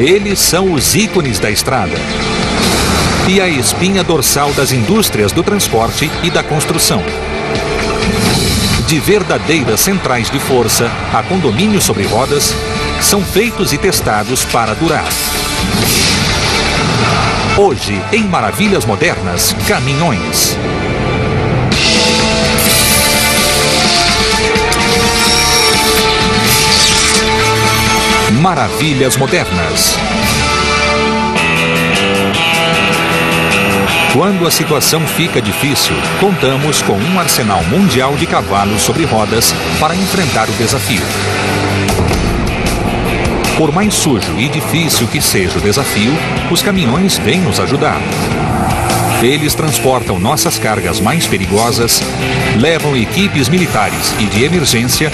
Eles são os ícones da estrada e a espinha dorsal das indústrias do transporte e da construção. De verdadeiras centrais de força a condomínios sobre rodas, são feitos e testados para durar. Hoje, em Maravilhas Modernas, caminhões. Maravilhas Modernas. Quando a situação fica difícil, contamos com um arsenal mundial de cavalos sobre rodas para enfrentar o desafio. Por mais sujo e difícil que seja o desafio, os caminhões vêm nos ajudar. Eles transportam nossas cargas mais perigosas, levam equipes militares e de emergência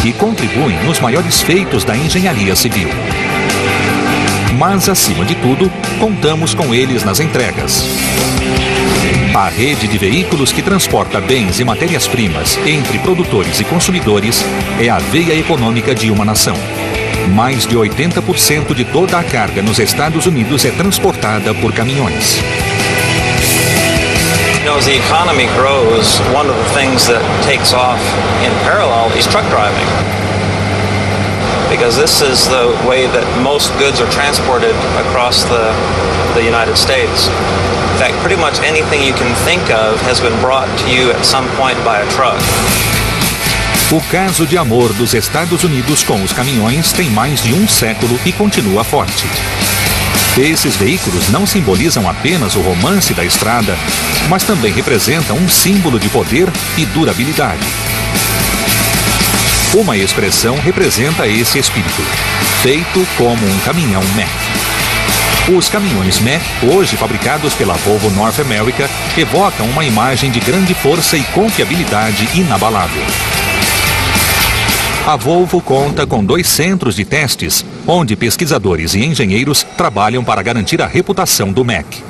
e contribuem nos maiores feitos da engenharia civil. Mas, acima de tudo, contamos com eles nas entregas. A rede de veículos que transporta bens e matérias-primas entre produtores e consumidores é a veia econômica de uma nação. Mais de 80% de toda a carga nos Estados Unidos é transportada por caminhões. As the economy grows, one of the things that takes off in parallel is truck driving. Because this is the way that most goods are transported across the United States. In fact, pretty much anything you can think of has been brought to you at some point by a truck. O caso de amor dos Estados Unidos com os caminhões tem mais de um século e continua forte. Esses veículos não simbolizam apenas o romance da estrada, mas também representam um símbolo de poder e durabilidade. Uma expressão representa esse espírito, feito como um caminhão Mack. Os caminhões Mack, hoje fabricados pela Volvo North America, evocam uma imagem de grande força e confiabilidade inabalável. A Volvo conta com 2 centros de testes, onde pesquisadores e engenheiros trabalham para garantir a reputação do Mack.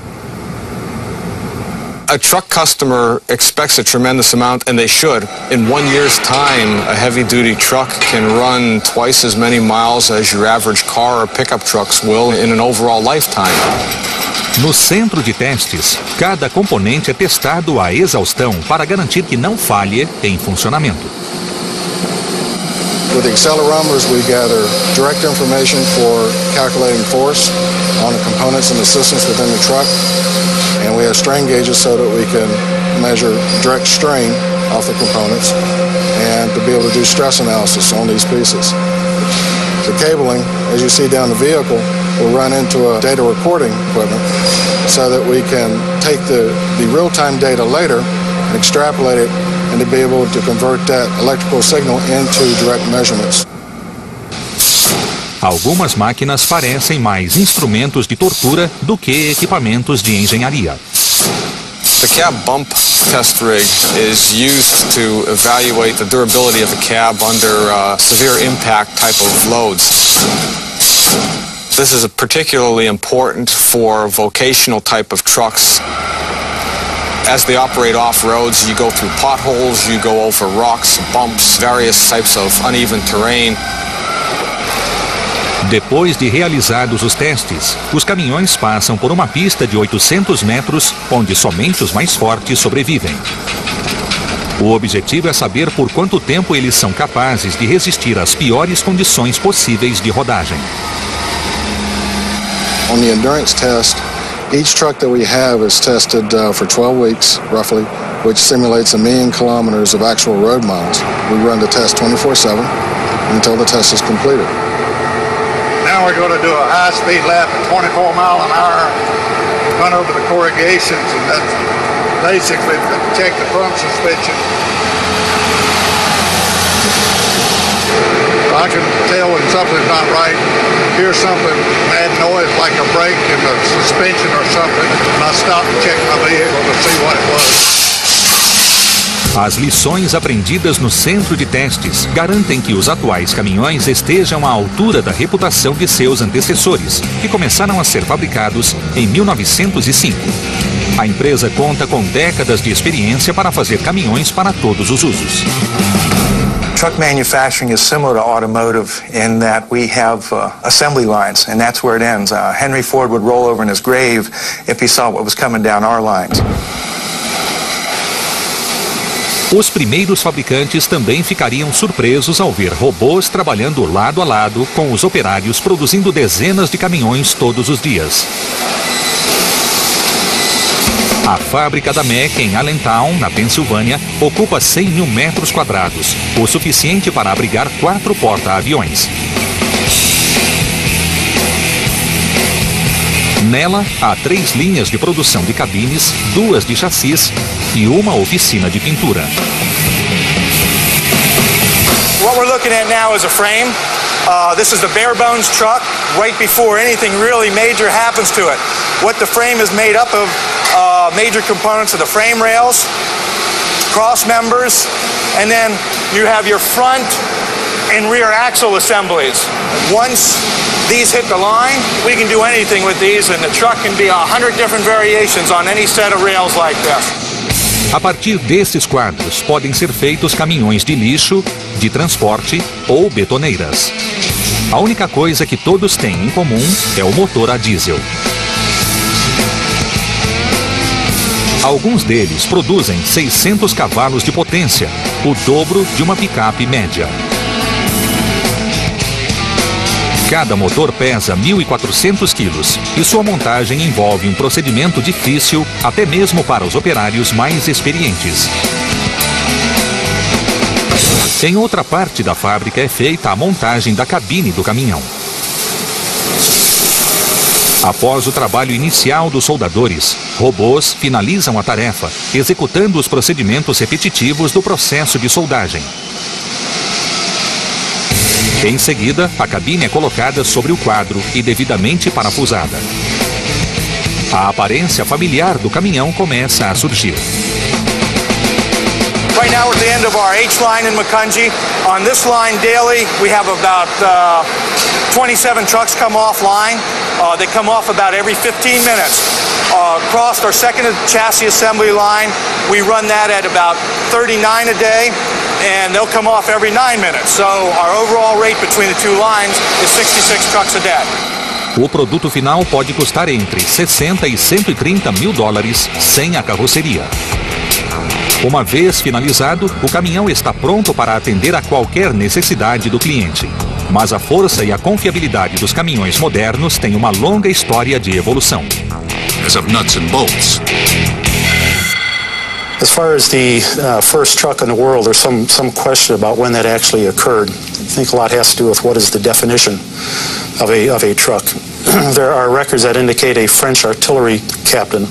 A truck customer expects a tremendous amount, and they should. In 1 year's time, a heavy-duty truck can run twice as many miles as your average car or pickup trucks will in an overall lifetime. No centro de testes, cada componente é testado à exaustão para garantir que não falhe em funcionamento. With the accelerometers, we gather direct information for calculating force on the components and the systems within the truck. And we have strain gauges so that we can measure direct strain off the components and to be able to do stress analysis on these pieces. The cabling, as you see down the vehicle, will run into a data recording equipment so that we can take the real-time data later and extrapolate it and to be able to convert that electrical signal into direct measurements. Algumas máquinas parecem mais instrumentos de tortura do que equipamentos de engenharia. The cab bump test rig is used to evaluate the durability of the cab under severe impact type of loads. This is particularly important for vocational type of trucks. As they operate off-roads, you go through potholes, you go over rocks, bumps, various types of uneven terrain. Depois de realizados os testes, os caminhões passam por uma pista de 800 metros, onde somente os mais fortes sobrevivem. O objetivo é saber por quanto tempo eles são capazes de resistir às piores condições possíveis de rodagem. On the endurance test, each truck that we have is tested for 12 weeks, roughly, which simulates 1 million kilometers of actual road miles. We run the test 24/7 until the test is completed. Now we're going to do a high-speed lap at 24 miles an hour, run over the corrugations, and that's basically to check the front suspension. I can tell when something's not right, hear something, bad noise like a brake in the suspension or something, and I stop and check my vehicle to see what it was. As lições aprendidas no centro de testes garantem que os atuais caminhões estejam à altura da reputação de seus antecessores, que começaram a ser fabricados em 1905. A empresa conta com décadas de experiência para fazer caminhões para todos os usos. Truck manufacturing is similar to automotive in that we have assembly lines, and that's where it ends. Henry Ford would roll over in his grave if he saw what was coming down our lines. Os primeiros fabricantes também ficariam surpresos ao ver robôs trabalhando lado a lado com os operários produzindo dezenas de caminhões todos os dias. A fábrica da Mack em Allentown, na Pensilvânia, ocupa 100 mil metros quadrados, o suficiente para abrigar 4 porta-aviões. Nela, há 3 linhas de produção de cabines, 2 de chassis e uma oficina de pintura. What we're looking at now is a frame. This is the bare bones truck right before anything really major happens to it. What the frame is made up of, major components of the frame rails, cross members, and then you have your front and rear axle assemblies. Once these hit the line, we can do anything with these, and the truck can be 100 different variations on any set of rails like this. A partir desses quadros, podem ser feitos caminhões de lixo, de transporte ou betoneiras. A única coisa que todos têm em comum é o motor a diesel. Alguns deles produzem 600 cavalos de potência, o dobro de uma picape média. Cada motor pesa 1.400 quilos e sua montagem envolve um procedimento difícil até mesmo para os operários mais experientes. Em outra parte da fábrica é feita a montagem da cabine do caminhão. Após o trabalho inicial dos soldadores, robôs finalizam a tarefa, executando os procedimentos repetitivos do processo de soldagem. Em seguida, a cabine é colocada sobre o quadro e devidamente parafusada. A aparência familiar do caminhão começa a surgir. Right now we're at the end of our H-line in Macungie. On this line daily, we have about 27 trucks come offline. They come off about every 15 minutes. Across our second chassis assembly line, we run that at about 39 a day, and they'll come off every 9 minutes. So our overall rate between the two lines is 66 trucks a day. O produto final pode custar entre 60 e 130 mil dólares sem a carroceria. Uma vez finalizado, o caminhão está pronto para atender a qualquer necessidade do cliente. Mas a força e a confiabilidade dos caminhões modernos têm uma longa história de evolução. As of nuts and bolts. As far as the first truck in the world, there's some question about when that actually occurred. I think a lot has to do with what is the definition of a truck. There are records that indicate a French artillery captain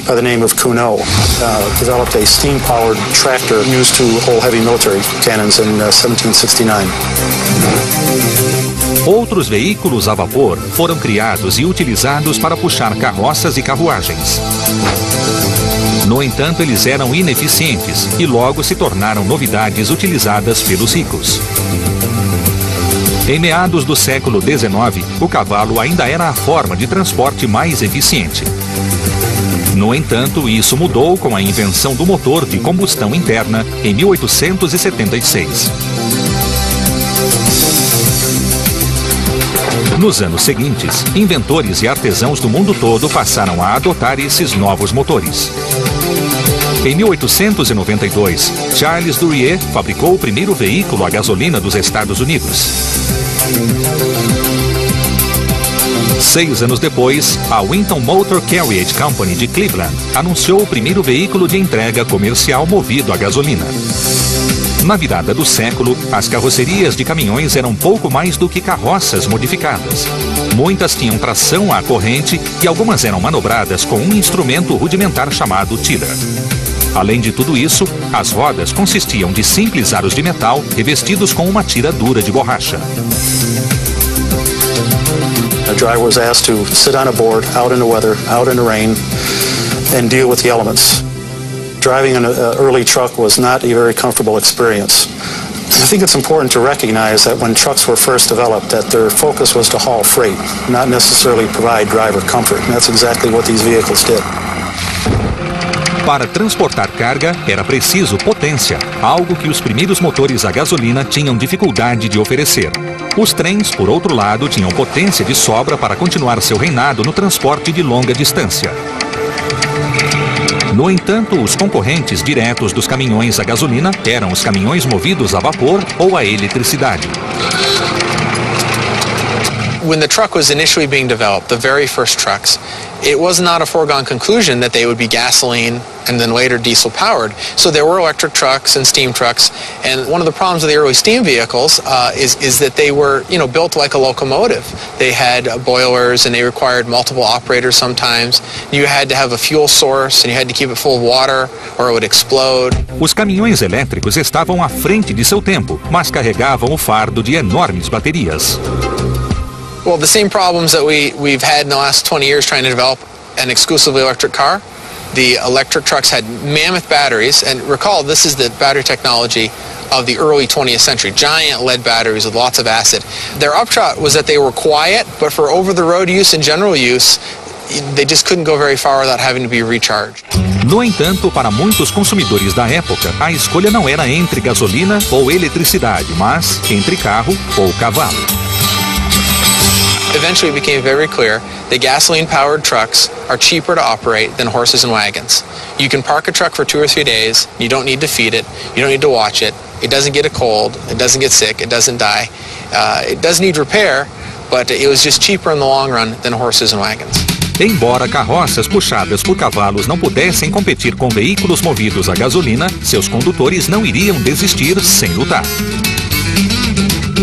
by the name of Cuneau developed a steam-powered tractor used to hold heavy military cannons in 1769. Outros veículos a vapor foram criados e utilizados para puxar carroças e carruagens. No entanto, eles eram ineficientes e logo se tornaram novidades utilizadas pelos ricos. Em meados do século XIX, o cavalo ainda era a forma de transporte mais eficiente. No entanto, isso mudou com a invenção do motor de combustão interna em 1876. Nos anos seguintes, inventores e artesãos do mundo todo passaram a adotar esses novos motores. Em 1892, Charles Duryea fabricou o primeiro veículo a gasolina dos Estados Unidos. 6 anos depois, a Winton Motor Carriage Company de Cleveland anunciou o primeiro veículo de entrega comercial movido a gasolina. Na virada do século, as carrocerias de caminhões eram pouco mais do que carroças modificadas. Muitas tinham tração à corrente e algumas eram manobradas com um instrumento rudimentar chamado tiller. Além de tudo isso, as rodas consistiam de simples aros de metal revestidos com uma tira dura de borracha. The driver was asked to sit on a board, out in the weather, out in the rain, and deal with the elements. Driving an early truck was not a very comfortable experience. I think it's important to recognize that when trucks were first developed, that their focus was to haul freight, not necessarily provide driver comfort. And that's exactly what these vehicles did. Para transportar carga, era preciso potência, algo que os primeiros motores a gasolina tinham dificuldade de oferecer. Os trens, por outro lado, tinham potência de sobra para continuar seu reinado no transporte de longa distância. No entanto, os concorrentes diretos dos caminhões a gasolina eram os caminhões movidos a vapor ou a eletricidade. When the truck was initially being developed, the very first trucks, it was not a foregone conclusion that they would be gasoline and then later diesel powered. So there were electric trucks and steam trucks, and one of the problems of the early steam vehicles is that they were, built like a locomotive. They had boilers and they required multiple operators sometimes. You had to have a fuel source and you had to keep it full of water or it would explode. Os caminhões elétricos estavam à frente de seu tempo, mas carregavam o fardo de enormes baterias. Well, the same problems that we've had in the last 20 years trying to develop an exclusively electric car. The electric trucks had mammoth batteries, and recall this is the battery technology of the early 20th century, giant lead batteries with lots of acid. Their upshot was that they were quiet, but for over-the-road use and general use, they just couldn't go very far without having to be recharged. No entanto, para muitos consumidores da época, a escolha não era entre gasolina ou eletricidade, mas entre carro ou cavalo. Eventually it became very clear that gasoline-powered trucks are cheaper to operate than horses and wagons. You can park a truck for 2 or 3 days, you don't need to feed it, you don't need to watch it, it doesn't get a cold, it doesn't get sick, it doesn't die. It does need repair, but it was just cheaper in the long run than horses and wagons. Embora carroças puxadas por cavalos não pudessem competir com veículos movidos a gasolina, seus condutores não iriam desistir sem lutar.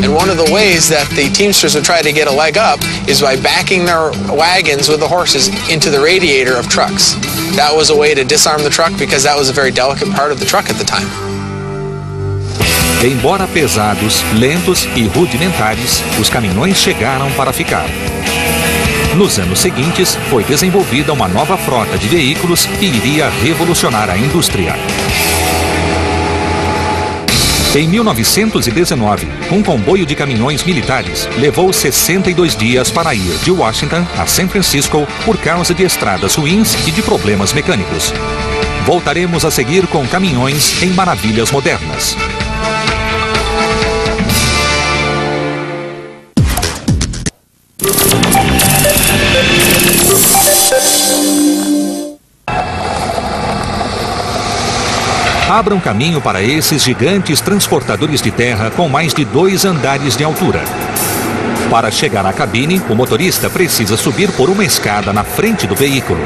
And one of the ways that the Teamsters would try to get a leg up is by backing their wagons with the horses into the radiator of trucks. That was a way to disarm the truck because that was a very delicate part of the truck at the time. Embora pesados, lentos e rudimentares, os caminhões chegaram para ficar. Nos anos seguintes, foi desenvolvida uma nova frota de veículos que iria revolucionar a indústria. Em 1919, um comboio de caminhões militares levou 62 dias para ir de Washington a San Francisco por causa de estradas ruins e de problemas mecânicos. Voltaremos a seguir com caminhões em maravilhas modernas. Abram caminho para esses gigantes transportadores de terra com mais de 2 andares de altura. Para chegar à cabine, o motorista precisa subir por uma escada na frente do veículo.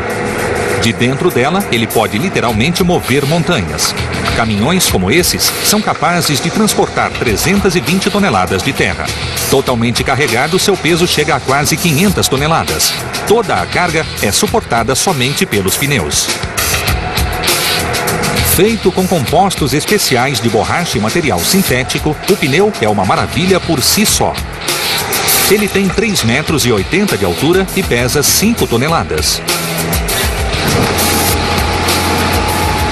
De dentro dela, ele pode literalmente mover montanhas. Caminhões como esses são capazes de transportar 320 toneladas de terra. Totalmente carregado, seu peso chega a quase 500 toneladas. Toda a carga é suportada somente pelos pneus. Feito com compostos especiais de borracha e material sintético, o pneu é uma maravilha por si só. Ele tem 3,80 metros de altura e pesa 5 toneladas.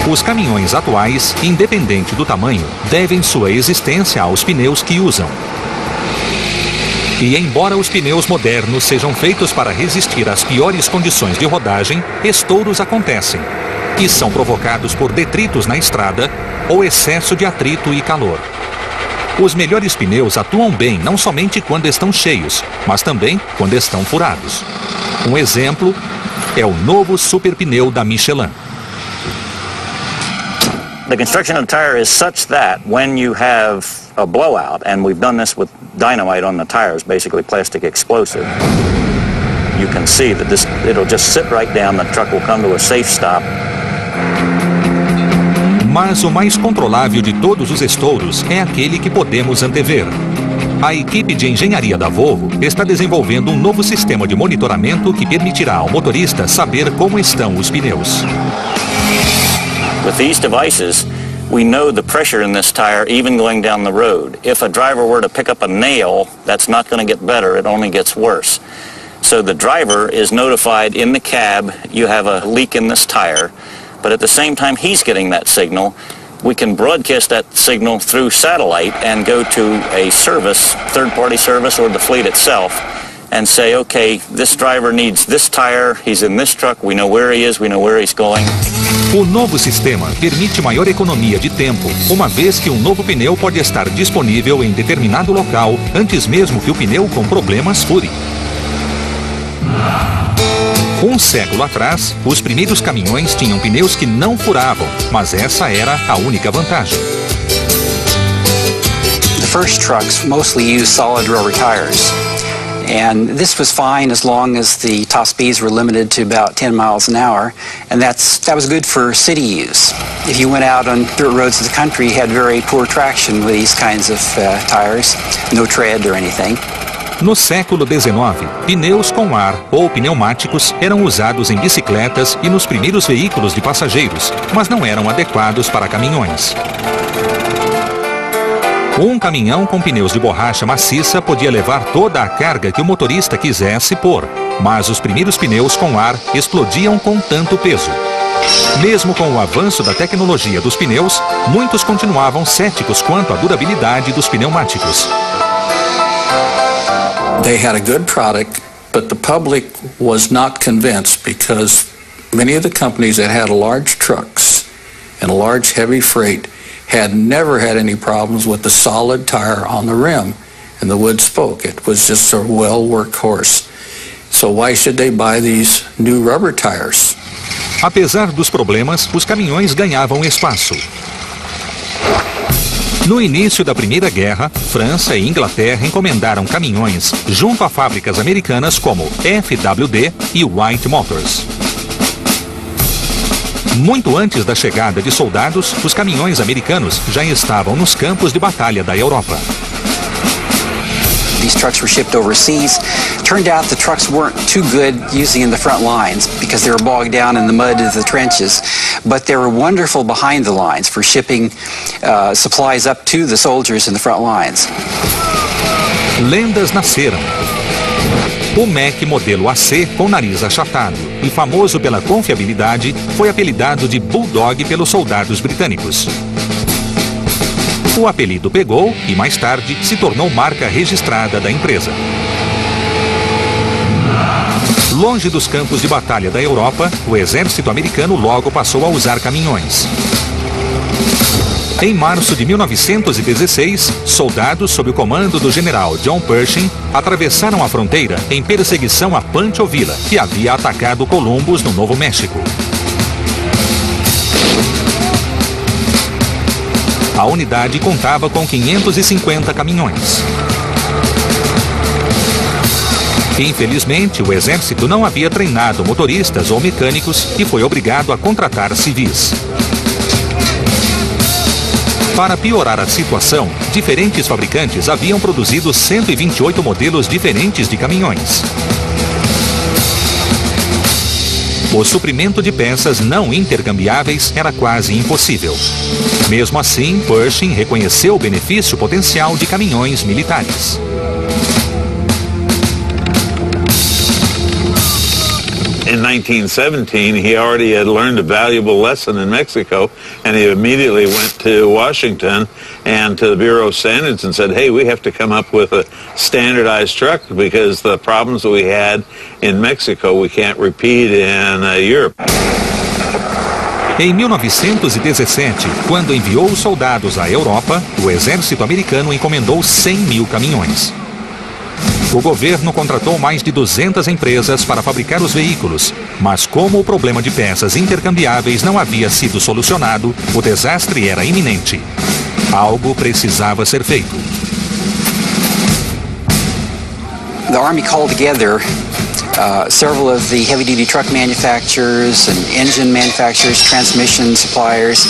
Os caminhões atuais, independente do tamanho, devem sua existência aos pneus que usam. E embora os pneus modernos sejam feitos para resistir às piores condições de rodagem, estouros acontecem. E são provocados por detritos na estrada ou excesso de atrito e calor. Os melhores pneus atuam bem não somente quando estão cheios, mas também quando estão furados. Um exemplo é o novo super pneu da Michelin. The construction of the tire is such that when you have a blowout, and we've done this with dynamite on the tires, basically plastic explosive, you can see that it'll just sit right down, the truck will come to a safe stop. Mas o mais controlável de todos os estouros é aquele que podemos antever. A equipe de engenharia da Volvo está desenvolvendo um novo sistema de monitoramento que permitirá ao motorista saber como estão os pneus. With these devices, we know the pressure in this tire even going down the road. If a driver were to pick up a nail, that's not going to get better, it only gets worse. So the driver is notified in the cab, you have a leak in this tire, but at the same time he's getting that signal, we can broadcast that signal through satellite and go to a service, third-party service or the fleet itself, and say, okay, this driver needs this tire, he's in this truck, we know where he is, we know where he's going. O novo sistema permite maior economia de tempo, uma vez que um novo pneu pode estar disponível em determinado local antes mesmo que o pneu com problemas fure. Um século atrás, os primeiros caminhões tinham pneus que não furavam, mas essa era a única vantagem. The first trucks mostly used solid rubber tires. And this was fine as long as the top speeds were limited to about 10 miles an hour, and that was good for city use. If you went out on dirt roads of the country, you had very poor traction with these kinds of tires, no tread or anything. No século XIX, pneus com ar ou pneumáticos eram usados em bicicletas e nos primeiros veículos de passageiros, mas não eram adequados para caminhões. Um caminhão com pneus de borracha maciça podia levar toda a carga que o motorista quisesse pôr, mas os primeiros pneus com ar explodiam com tanto peso. Mesmo com o avanço da tecnologia dos pneus, muitos continuavam céticos quanto à durabilidade dos pneumáticos. They had a good product, but the public was not convinced because many of the companies that had large trucks and large heavy freight had never had any problems with the solid tire on the rim and the wood spoke. It was just a well workhorse. So why should they buy these new rubber tires? Apesar dos problemas, os caminhões ganhavam espaço. No início da Primeira Guerra, França e Inglaterra encomendaram caminhões junto a fábricas americanas como FWD e White Motors. Muito antes da chegada de soldados, os caminhões americanos já estavam nos campos de batalha da Europa. These trucks were shipped overseas. Turned out the trucks weren't too good using in the front lines because they were bogged down in the mud of the trenches, but they were wonderful behind the lines for shipping supplies up to the soldiers in the front lines. Lendas nasceram. O Mack modelo AC com nariz achatado e famoso pela confiabilidade foi apelidado de Bulldog pelos soldados britânicos. O apelido pegou e mais tarde se tornou marca registrada da empresa. Longe dos campos de batalha da Europa, o exército americano logo passou a usar caminhões. Em março de 1916, soldados sob o comando do general John Pershing atravessaram a fronteira em perseguição a Pancho Villa, que havia atacado Columbus no Novo México. A unidade contava com 550 caminhões. Infelizmente, o exército não havia treinado motoristas ou mecânicos e foi obrigado a contratar civis. Para piorar a situação, diferentes fabricantes haviam produzido 128 modelos diferentes de caminhões. O suprimento de peças não intercambiáveis era quase impossível. Mesmo assim, Pershing reconheceu o benefício potencial de caminhões militares. In 1917, he already had learned a valuable lesson in Mexico, and he immediately went to Washington and to the Bureau of Standards and said, hey, we have to come up with a standardized truck because the problems that we had in Mexico we can't repeat in Europe. Em 1917, quando enviou os soldados à Europa, o exército americano encomendou 100 mil caminhões. O governo contratou mais de 200 empresas para fabricar os veículos, mas como o problema de peças intercambiáveis não havia sido solucionado, o desastre era iminente. Algo precisava ser feito. The Army called together several of the heavy-duty truck manufacturers and engine manufacturers, transmission suppliers,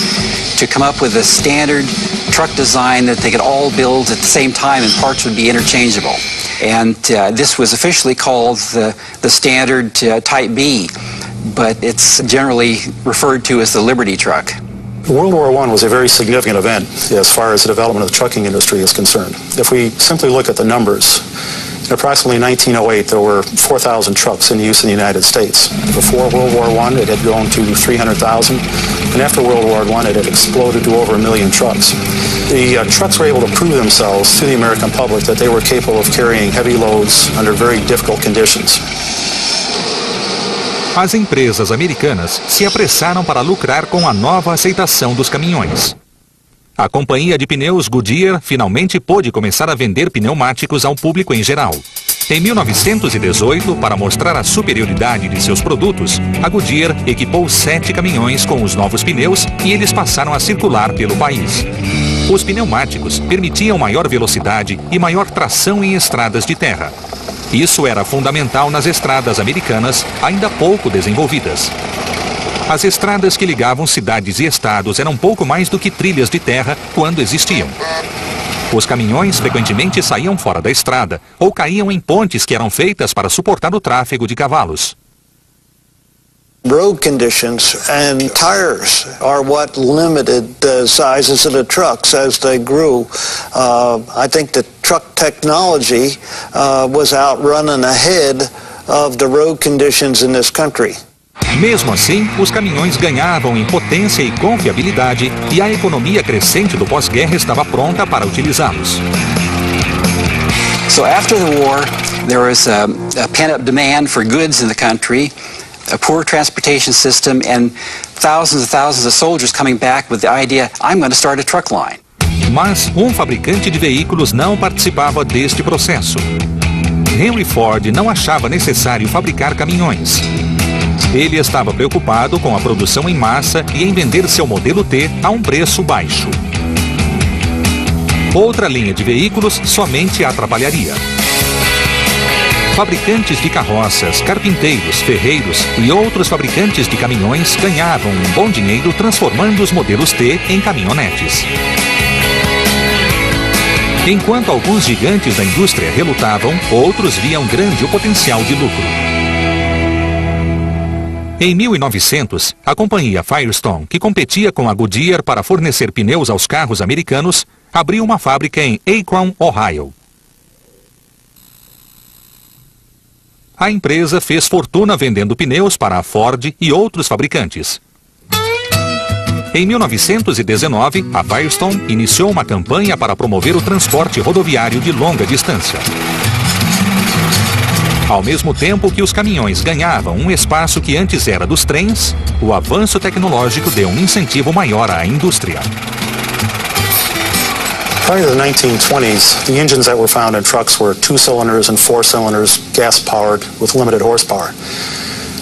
to come up with a standard truck design that they could all build at the same time and parts would be interchangeable. And this was officially called the standard Type B, but it's generally referred to as the Liberty truck. World War I was a very significant event as far as the development of the trucking industry is concerned. If we simply look at the numbers, in approximately 1908 there were 4,000 trucks in use in the United States. Before World War I it had grown to 300,000, and after World War I it had exploded to over 1 million trucks. The trucks were able to prove themselves to the American public that they were capable of carrying heavy loads under very difficult conditions. As empresas americanas se apressaram para lucrar com a nova aceitação dos caminhões. A companhia de pneus Goodyear finalmente pôde começar a vender pneumáticos ao público em geral. Em 1918, para mostrar a superioridade de seus produtos, a Goodyear equipou 7 caminhões com os novos pneus e eles passaram a circular pelo país. Os pneumáticos permitiam maior velocidade e maior tração em estradas de terra. Isso era fundamental nas estradas americanas, ainda pouco desenvolvidas. As estradas que ligavam cidades e estados eram pouco mais do que trilhas de terra quando existiam. Os caminhões frequentemente saíam fora da estrada ou caíam em pontes que eram feitas para suportar o tráfego de cavalos. Road conditions and tires are what limited the sizes of the trucks as they grew. I think the truck technology was outrunning ahead of the road conditions in this country. Mesmo assim, os caminhões ganhavam em potência e confiabilidade e a economia crescente do pós-guerra estava pronta para utilizá-los. So after the war, there was a pent-up demand for goods in the country, a poor transportation system, and thousands of soldiers coming back with the idea, I'm going to start a truck line. Mas um fabricante de veículos não participava deste processo. Henry Ford não achava necessário fabricar caminhões. Ele estava preocupado com a produção em massa e em vender seu modelo T a um preço baixo. Outra linha de veículos somente a atrapalharia. Fabricantes de carroças, carpinteiros, ferreiros e outros fabricantes de caminhões ganhavam um bom dinheiro transformando os modelos T em caminhonetes. Enquanto alguns gigantes da indústria relutavam, outros viam grande o potencial de lucro. Em 1900, a companhia Firestone, que competia com a Goodyear para fornecer pneus aos carros americanos, abriu uma fábrica em Akron, Ohio. A empresa fez fortuna vendendo pneus para a Ford e outros fabricantes. Em 1919, a Firestone iniciou uma campanha para promover o transporte rodoviário de longa distância. Ao mesmo tempo que os caminhões ganhavam um espaço que antes era dos trens, o avanço tecnológico deu um incentivo maior à indústria. Prior to the 1920s, the engines that were found in trucks were 2 cylinders and 4 cylinders, gas-powered with limited horsepower.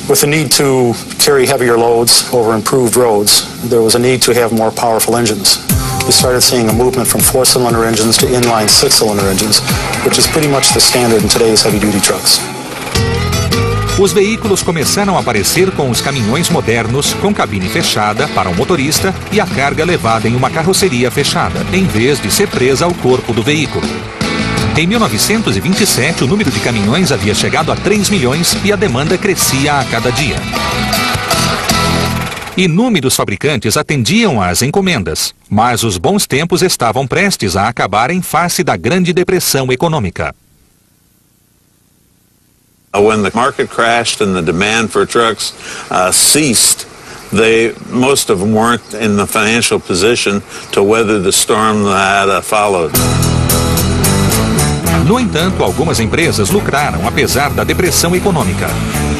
With the need to carry heavier loads over improved roads, there was a need to have more powerful engines. We started seeing a movement from 4-cylinder engines to inline 6-cylinder engines, which is pretty much the standard in today's heavy-duty trucks. Os veículos começaram a aparecer com os caminhões modernos com cabine fechada para o motorista e a carga levada em uma carroceria fechada, em vez de ser presa ao corpo do veículo. Em 1927, o número de caminhões havia chegado a 3 milhões e a demanda crescia a cada dia. Inúmeros fabricantes atendiam às encomendas, mas os bons tempos estavam prestes a acabar em face da Grande Depressão econômica. When the market crashed and the demand for trucks ceased, most of them weren't in the financial position to weather the storm that followed. No entanto, algumas empresas lucraram apesar da depressão econômica.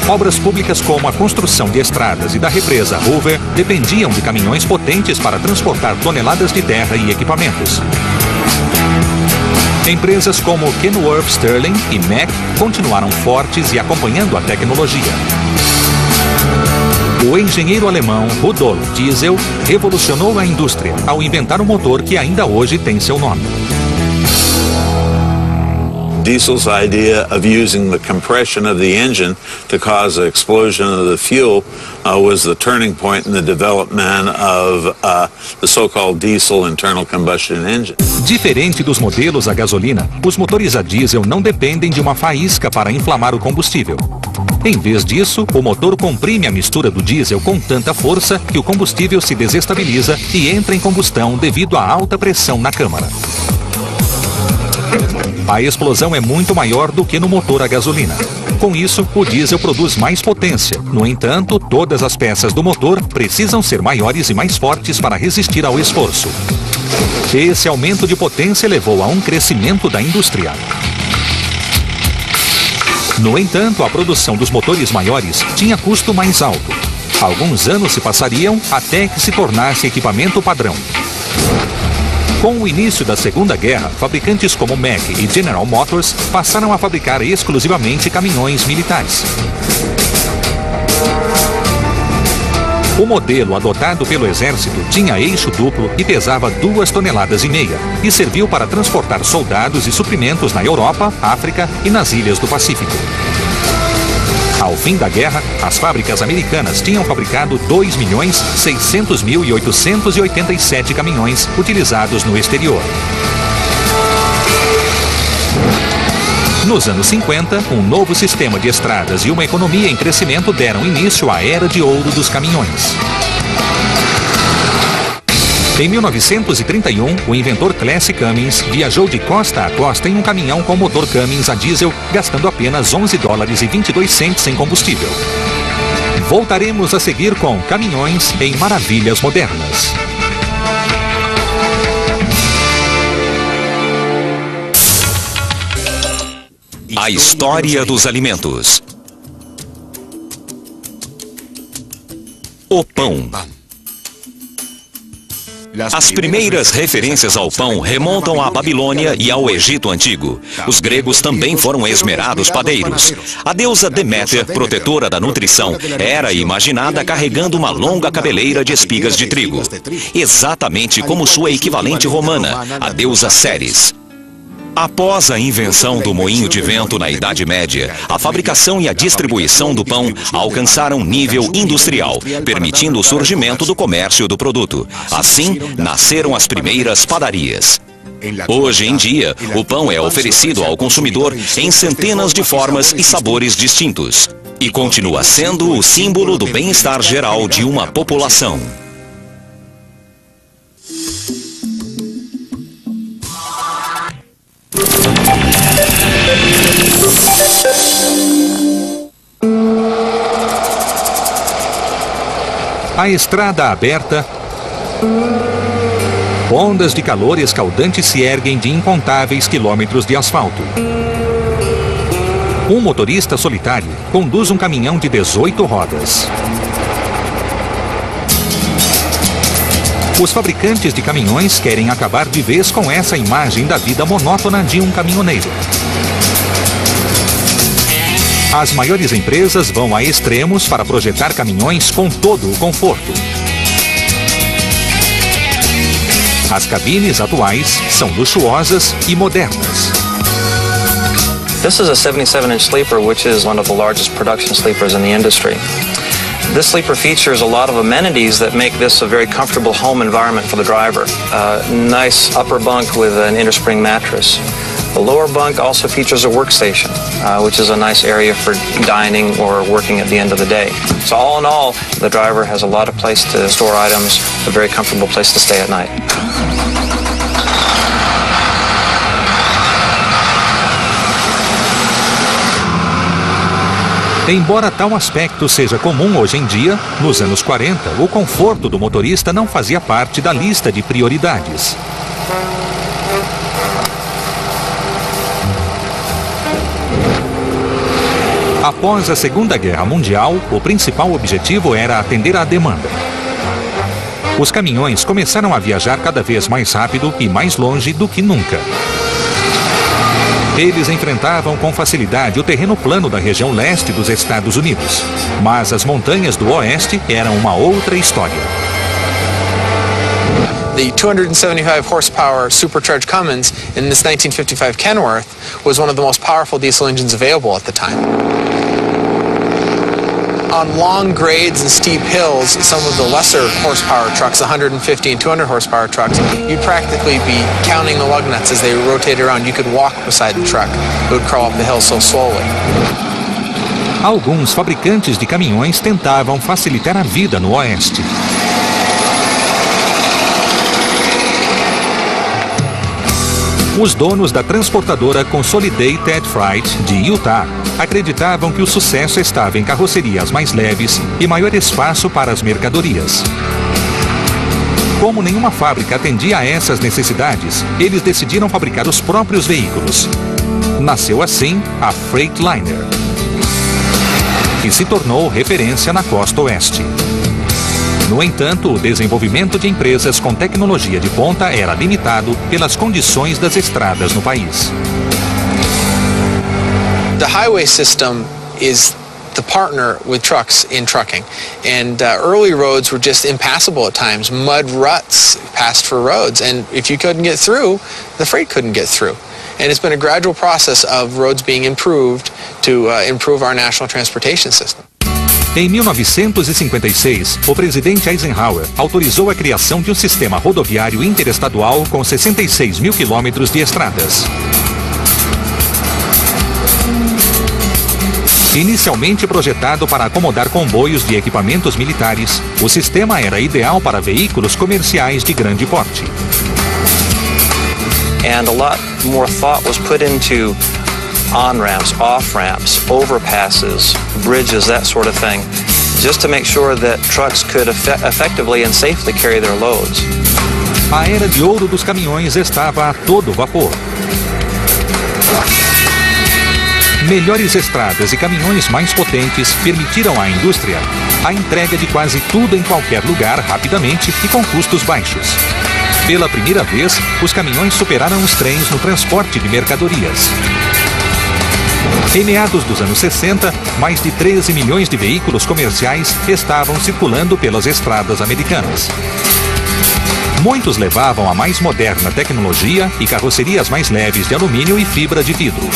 Obras públicas como a construção de estradas e da represa Hoover dependiam de caminhões potentes para transportar toneladas de terra e equipamentos. Empresas como Kenworth Sterling e Mack continuaram fortes e acompanhando a tecnologia. O engenheiro alemão Rudolf Diesel revolucionou a indústria ao inventar um motor que ainda hoje tem seu nome. Diesel's idea of using the compression of the engine to cause the explosion of the fuel was the turning point in the development of the so-called diesel internal combustion engine. Diferente dos modelos a gasolina, os motores a diesel não dependem de uma faísca para inflamar o combustível. Em vez disso, o motor comprime a mistura do diesel com tanta força que o combustível se desestabiliza e entra em combustão devido à alta pressão na câmara. A explosão é muito maior do que no motor a gasolina. Com isso, o diesel produz mais potência. No entanto, todas as peças do motor precisam ser maiores e mais fortes para resistir ao esforço. Esse aumento de potência levou a um crescimento da indústria. No entanto, a produção dos motores maiores tinha custo mais alto. Alguns anos se passariam até que se tornasse equipamento padrão. Com o início da Segunda Guerra, fabricantes como Mack e General Motors passaram a fabricar exclusivamente caminhões militares. O modelo adotado pelo Exército tinha eixo duplo e pesava 2,5 toneladas e serviu para transportar soldados e suprimentos na Europa, África e nas ilhas do Pacífico. Ao fim da guerra, as fábricas americanas tinham fabricado 2.600.887 caminhões utilizados no exterior. Nos anos 50, um novo sistema de estradas e uma economia em crescimento deram início à era de ouro dos caminhões. Em 1931, o inventor Classy Cummins viajou de costa a costa em um caminhão com motor Cummins a diesel, gastando apenas $11,22 em combustível. Voltaremos a seguir com caminhões em maravilhas modernas. A história dos alimentos. O pão. As primeiras referências ao pão remontam à Babilônia e ao Egito Antigo. Os gregos também foram esmerados padeiros. A deusa Deméter, protetora da nutrição, era imaginada carregando uma longa cabeleira de espigas de trigo, exatamente como sua equivalente romana, a deusa Ceres. Após a invenção do moinho de vento na Idade Média, a fabricação e a distribuição do pão alcançaram nível industrial, permitindo o surgimento do comércio do produto. Assim, nasceram as primeiras padarias. Hoje em dia, o pão é oferecido ao consumidor em centenas de formas e sabores distintos, e continua sendo o símbolo do bem-estar geral de uma população. A estrada aberta, ondas de calor escaldantes se erguem de incontáveis quilômetros de asfalto. Um motorista solitário conduz um caminhão de 18 rodas. Os fabricantes de caminhões querem acabar de vez com essa imagem da vida monótona de um caminhoneiro. As maiores empresas vão a extremos para projetar caminhões com todo o conforto. As cabines atuais são luxuosas e modernas. This is a 77-inch sleeper, which is one of the largest production sleepers in the industry. This sleeper features a lot of amenities that make this a very comfortable home environment for the driver. Nice upper bunk with an innerspring mattress. The lower bunk also features a workstation, which is a nice area for dining or working at the end of the day. So all in all, the driver has a lot of place to store items, a very comfortable place to stay at night. Embora tal aspecto seja comum hoje em dia, nos anos 40, o conforto do motorista não fazia parte da lista de prioridades. Após a Segunda Guerra Mundial, o principal objetivo era atender à demanda. Os caminhões começaram a viajar cada vez mais rápido e mais longe do que nunca. Eles enfrentavam com facilidade o terreno plano da região leste dos Estados Unidos, mas as montanhas do oeste eram uma outra história. The 275 horsepower supercharged Cummins in this 1955 Kenworth was one of the most powerful diesel engines available at the time. On long grades and steep hills, some of the lesser horsepower trucks, 150 and 200 horsepower trucks, you'd practically be counting the lug nuts as they rotated around. You could walk beside the truck. It would crawl up the hill so slowly. Alguns fabricantes de caminhões tentavam facilitar a vida no oeste. Os donos da transportadora Consolidated Freight de Utah acreditavam que o sucesso estava em carrocerias mais leves e maior espaço para as mercadorias. Como nenhuma fábrica atendia a essas necessidades, eles decidiram fabricar os próprios veículos. Nasceu assim a Freightliner. e se tornou referência na costa oeste. No entanto, o desenvolvimento de empresas com tecnologia de ponta era limitado pelas condições das estradas no país. The highway system is the partner with trucks in trucking, and early roads were just impassable at times. Mud ruts passed for roads, and if you couldn't get through, the freight couldn't get through. And it's been a gradual process of roads being improved to improve our national transportation system. Em 1956, o presidente Eisenhower autorizou a criação de um sistema rodoviário interestadual com 66 mil quilômetros de estradas. Inicialmente projetado para acomodar comboios de equipamentos militares, o sistema era ideal para veículos comerciais de grande porte. And a lot more thought was put into on-ramps, off-ramps, overpasses, bridges, that sort of thing, just to make sure that trucks could effectively and safely carry their loads. A era de ouro dos caminhões estava a todo vapor. Melhores estradas e caminhões mais potentes permitiram à indústria a entrega de quase tudo em qualquer lugar rapidamente e com custos baixos. Pela primeira vez, os caminhões superaram os trens no transporte de mercadorias. Em meados dos anos 60, mais de 13 milhões de veículos comerciais estavam circulando pelas estradas americanas. Muitos levavam a mais moderna tecnologia e carrocerias mais leves de alumínio e fibra de vidro.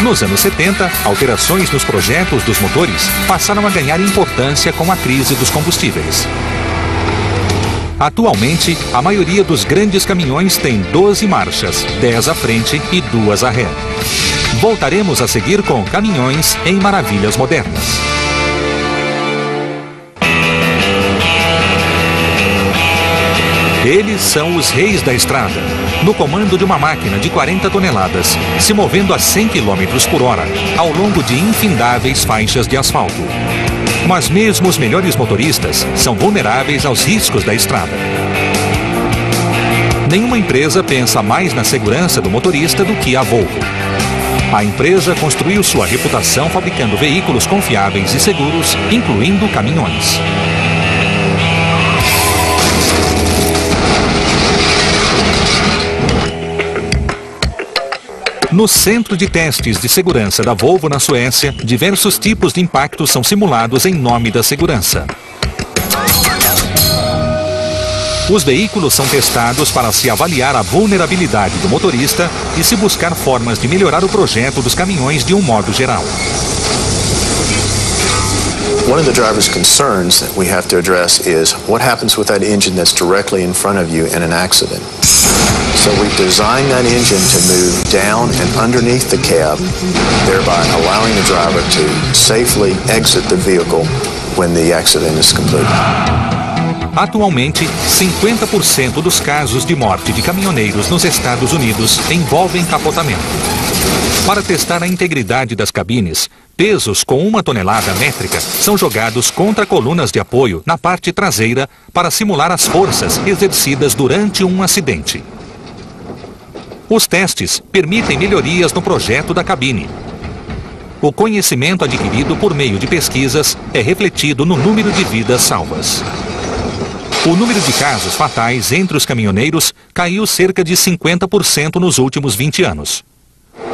Nos anos 70, alterações nos projetos dos motores passaram a ganhar importância com a crise dos combustíveis. Atualmente, a maioria dos grandes caminhões tem 12 marchas, 10 à frente e 2 à ré. Voltaremos a seguir com caminhões em maravilhas modernas. Eles são os reis da estrada, no comando de uma máquina de 40 toneladas, se movendo a 100 km por hora, ao longo de infindáveis faixas de asfalto. Mas mesmo os melhores motoristas são vulneráveis aos riscos da estrada. Nenhuma empresa pensa mais na segurança do motorista do que a Volvo. A empresa construiu sua reputação fabricando veículos confiáveis e seguros, incluindo caminhões. No centro de testes de segurança da Volvo na Suécia, diversos tipos de impactos são simulados em nome da segurança. Os veículos são testados para se avaliar a vulnerabilidade do motorista e se buscar formas de melhorar o projeto dos caminhões de um modo geral. One of the driver's concerns that we have to address is what happens with that engine that's directly in front of you in an accident. So we've designed that engine to move down and underneath the cab, thereby allowing the driver to safely exit the vehicle when the accident is completed. Atualmente, 50% dos casos de morte de caminhoneiros nos Estados Unidos envolvem capotamento. Para testar a integridade das cabines, pesos com 1 tonelada métrica são jogados contra colunas de apoio na parte traseira para simular as forças exercidas durante um acidente. Os testes permitem melhorias no projeto da cabine. O conhecimento adquirido por meio de pesquisas é refletido no número de vidas salvas. O número de casos fatais entre os caminhoneiros caiu cerca de 50% nos últimos 20 anos.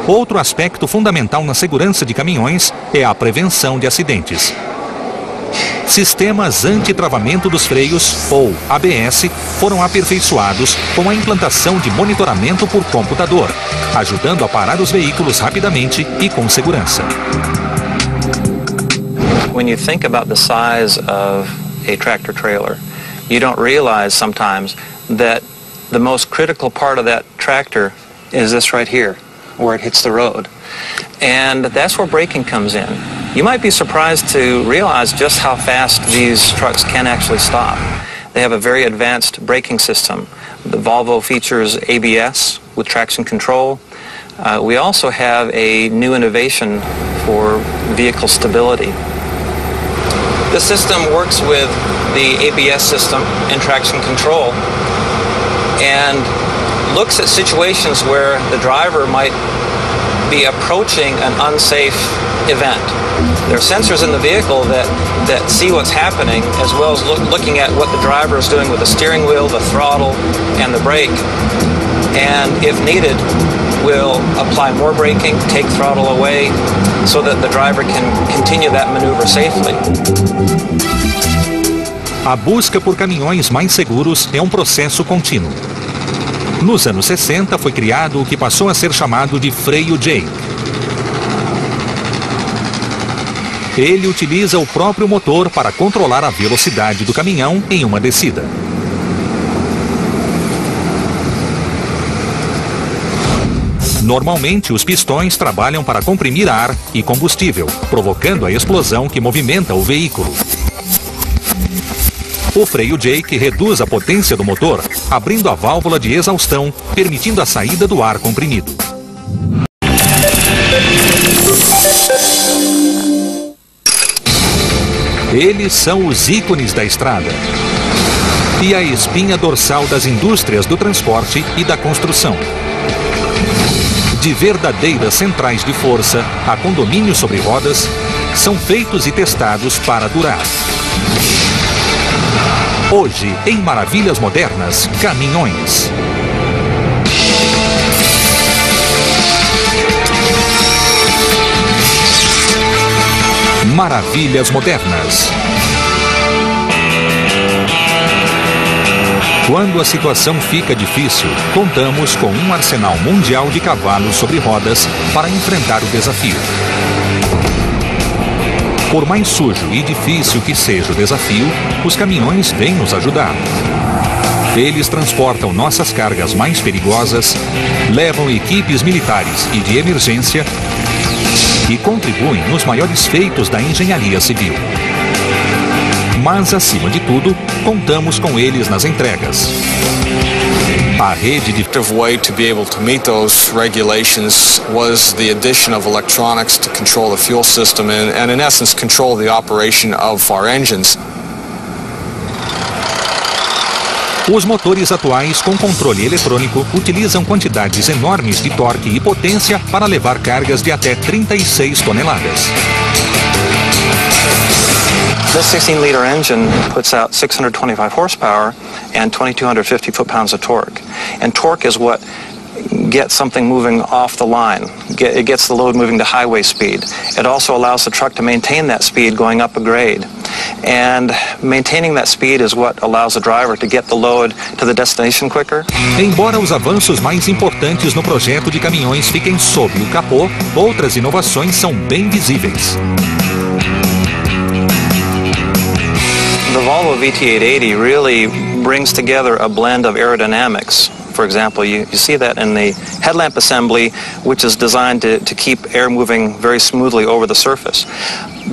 Outro aspecto fundamental na segurança de caminhões é a prevenção de acidentes. Sistemas anti-travamento dos freios, ou ABS, foram aperfeiçoados com a implantação de monitoramento por computador, ajudando a parar os veículos rapidamente e com segurança. When you think about the size of a tractor trailer, you don't realize sometimes that the most critical part of that tractor is this right here, where it hits the road. And that's where braking comes in. You might be surprised to realize just how fast these trucks can actually stop. They have a very advanced braking system. The Volvo features ABS with traction control. We also have a new innovation for vehicle stability. The system works with the ABS system and traction control and looks at situations where the driver might be approaching an unsafe event. There are sensors in the vehicle that see what's happening, as well as looking at what the driver is doing with the steering wheel, the throttle, and the brake. And if needed, will apply more braking, take throttle away, so that the driver can continue that maneuver safely. A busca por caminhões mais seguros é um processo contínuo. Nos anos 60 foi criado o que passou a ser chamado de freio Jake. Ele utiliza o próprio motor para controlar a velocidade do caminhão em uma descida. Normalmente, os pistões trabalham para comprimir ar e combustível, provocando a explosão que movimenta o veículo. O freio Jake reduz a potência do motor, abrindo a válvula de exaustão, permitindo a saída do ar comprimido. Eles são os ícones da estrada e a espinha dorsal das indústrias do transporte e da construção. De verdadeiras centrais de força a condomínios sobre rodas, são feitos e testados para durar. Hoje, em Maravilhas Modernas, caminhões. Maravilhas Modernas. Quando a situação fica difícil, contamos com um arsenal mundial de cavalos sobre rodas para enfrentar o desafio. Por mais sujo e difícil que seja o desafio, os caminhões vêm nos ajudar. Eles transportam nossas cargas mais perigosas, levam equipes militares e de emergência e contribuem nos maiores feitos da engenharia civil. Mas, acima de tudo, contamos com eles nas entregas. A rede de way to be able to meet those regulations was the addition of electronics to control the fuel system and in essence control the operation of our engines. Os motores atuais com controle eletrônico utilizam quantidades enormes de torque e potência para levar cargas de até 36 toneladas. This 16-liter engine puts out 625 horsepower and 2,250 foot-pounds of torque. And torque is what gets something moving off the line. It gets the load moving to highway speed. It also allows the truck to maintain that speed going up a grade. And maintaining that speed is what allows the driver to get the load to the destination quicker. Embora os avanços mais importantes no projeto de caminhões fiquem sob o capô, outras inovações são bem visíveis. The Volvo VT880 really brings together a blend of aerodynamics. For example, you see that in the headlamp assembly, which is designed to keep air moving very smoothly over the surface.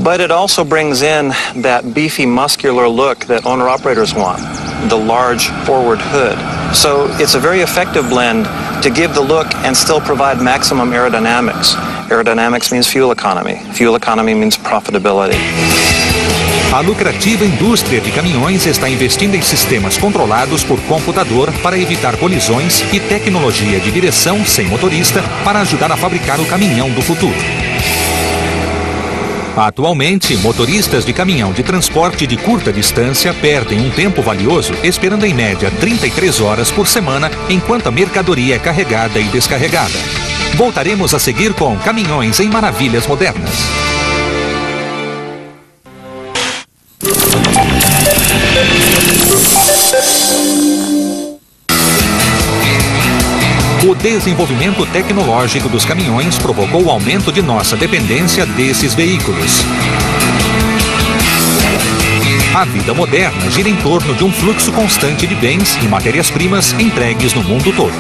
But it also brings in that beefy, muscular look that owner-operators want, the large forward hood. So it's a very effective blend to give the look and still provide maximum aerodynamics. Aerodynamics means fuel economy. Fuel economy means profitability. A lucrativa indústria de caminhões está investindo em sistemas controlados por computador para evitar colisões e tecnologia de direção sem motorista para ajudar a fabricar o caminhão do futuro. Atualmente, motoristas de caminhão de transporte de curta distância perdem um tempo valioso esperando em média 33 horas por semana enquanto a mercadoria é carregada e descarregada. Voltaremos a seguir com Caminhões em Maravilhas Modernas. O desenvolvimento tecnológico dos caminhões provocou o aumento de nossa dependência desses veículos. A vida moderna gira em torno de um fluxo constante de bens e matérias-primas entregues no mundo todo.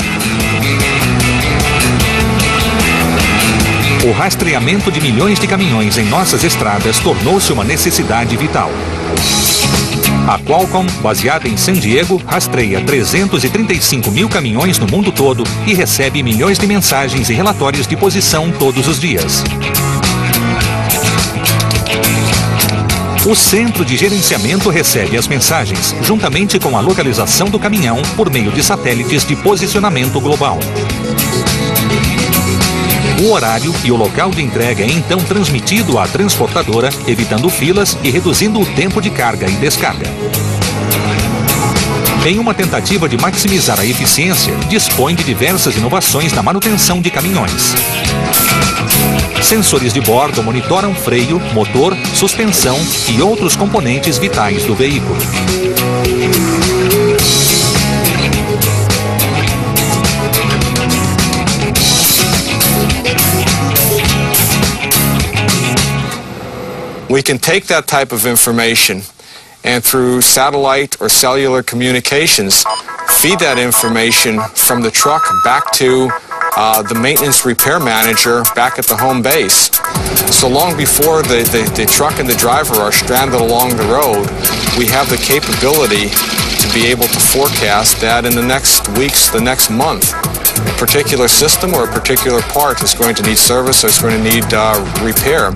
O rastreamento de milhões de caminhões em nossas estradas tornou-se uma necessidade vital. A Qualcomm, baseada em San Diego, rastreia 335 mil caminhões no mundo todo e recebe milhões de mensagens e relatórios de posição todos os dias. O centro de gerenciamento recebe as mensagens, juntamente com a localização do caminhão, por meio de satélites de posicionamento global. O horário e o local de entrega é então transmitido à transportadora, evitando filas e reduzindo o tempo de carga e descarga. Em uma tentativa de maximizar a eficiência, dispõe de diversas inovações na manutenção de caminhões. Sensores de bordo monitoram freio, motor, suspensão e outros componentes vitais do veículo. We can take that type of information and through satellite or cellular communications, feed that information from the truck back to the maintenance repair manager back at the home base. So long before the truck and the driver are stranded along the road, we have the capability to be able to forecast that in the next weeks, the next month, a particular system or a particular part is going to need service or is going to need repair.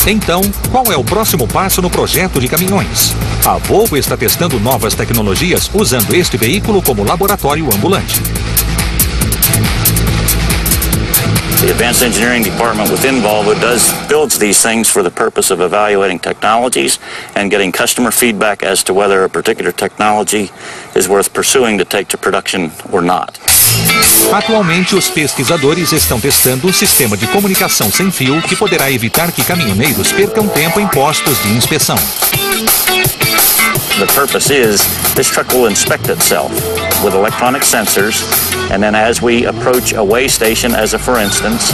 Então, qual é o próximo passo no projeto de caminhões? A Volvo está testando novas tecnologias usando este veículo como laboratório ambulante. The Advanced Engineering Department within Volvo builds these things for the purpose of evaluating technologies and getting customer feedback as to whether a particular technology is worth pursuing to take to production or not. Atualmente, os pesquisadores estão testando um sistema de comunicação sem fio que poderá evitar que caminhoneiros percam tempo em postos de inspeção. The purpose is this truck will inspect itself with electronic sensors, and then as we approach a weigh station, as a for instance,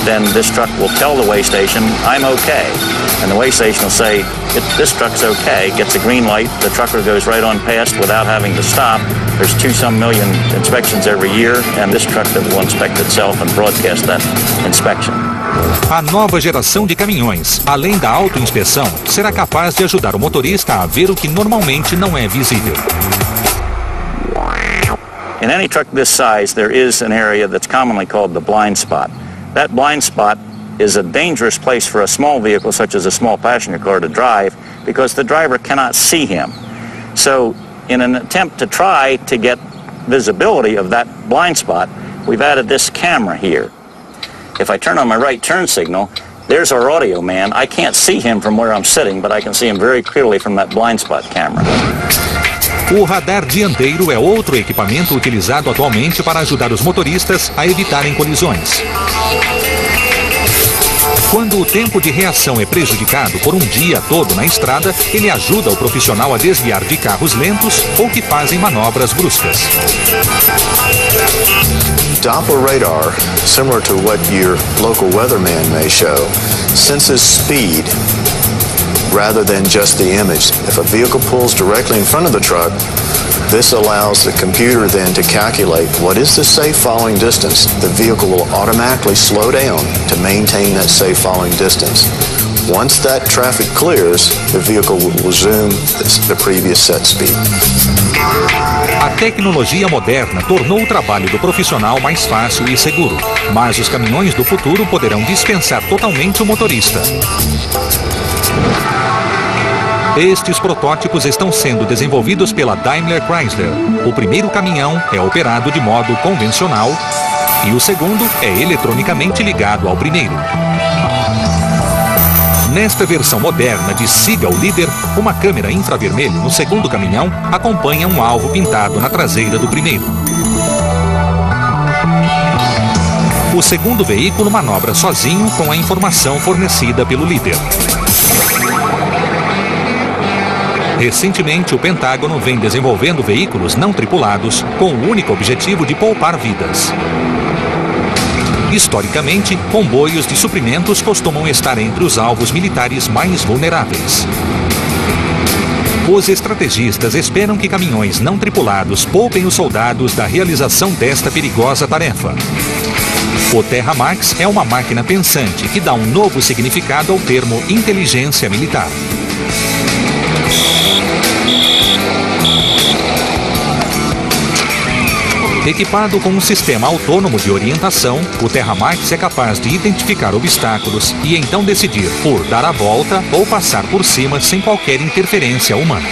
then this truck will tell the weigh station, I'm okay. And the weigh station will say, this truck's okay, gets a green light, the trucker goes right on past without having to stop. There's 2-some million inspections every year, and this truck will inspect itself and broadcast that inspection. A nova geração de caminhões, além da autoinspeção, será capaz de ajudar o motorista a ver o que normalmente não é visível. In any truck this size, there is an area that's commonly called the blind spot. That blind spot is a dangerous place for a small vehicle, such as a small passenger car, to drive because the driver cannot see him. So, in an attempt to try to get visibility of that blind spot, we've added this camera here. If I turn on my right turn signal, there's our audio man. I can't see him from where I'm sitting, but I can see him very clearly from that blind spot camera. O radar dianteiro é outro equipamento utilizado atualmente para ajudar os motoristas a evitarem colisões. Quando o tempo de reação é prejudicado por um dia todo na estrada, ele ajuda o profissional a desviar de carros lentos ou que fazem manobras bruscas. Doppler radar, similar to what your local weatherman may show, senses speed rather than just the image. If a vehicle pulls directly in front of the truck, this allows the computer then to calculate what is the safe following distance. The vehicle will automatically slow down to maintain that safe following distance. Once that traffic clears, the vehicle will resume the previous set speed. A tecnologia moderna tornou o trabalho do profissional mais fácil e seguro, mas os caminhões do futuro poderão dispensar totalmente o motorista. Estes protótipos estão sendo desenvolvidos pela Daimler Chrysler. O primeiro caminhão é operado de modo convencional e o segundo é eletronicamente ligado ao primeiro. Nesta versão moderna de Siga o Líder, uma câmera infravermelho no segundo caminhão acompanha um alvo pintado na traseira do primeiro. O segundo veículo manobra sozinho com a informação fornecida pelo líder. Recentemente, o Pentágono vem desenvolvendo veículos não tripulados com o único objetivo de poupar vidas. Historicamente, comboios de suprimentos costumam estar entre os alvos militares mais vulneráveis. Os estrategistas esperam que caminhões não tripulados poupem os soldados da realização desta perigosa tarefa. O Terra Max é uma máquina pensante que dá um novo significado ao termo inteligência militar. Equipado com um sistema autônomo de orientação, o Terra Max é capaz de identificar obstáculos e então decidir por dar a volta ou passar por cima sem qualquer interferência humana.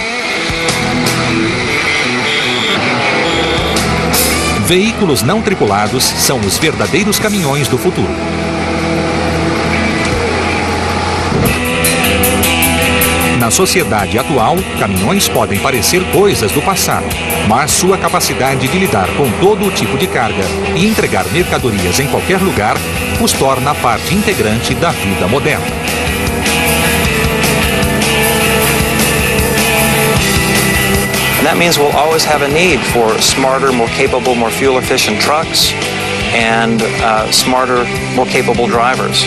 Veículos não tripulados são os verdadeiros caminhões do futuro. Na sociedade atual, caminhões podem parecer coisas do passado, mas sua capacidade de lidar com todo o tipo de carga e entregar mercadorias em qualquer lugar os torna parte integrante da vida moderna. And that means we'll always have a need for smarter, more capable, more fuel-efficient trucks and smarter, more capable drivers.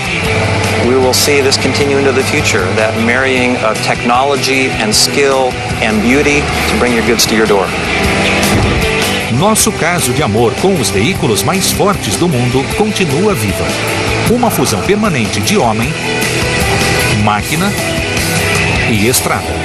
We will see this continue into the future, that marrying of technology and skill and beauty to bring your goods to your door. Nosso caso de amor com os veículos mais fortes do mundo continua viva. Uma fusão permanente de homem, máquina e estrada.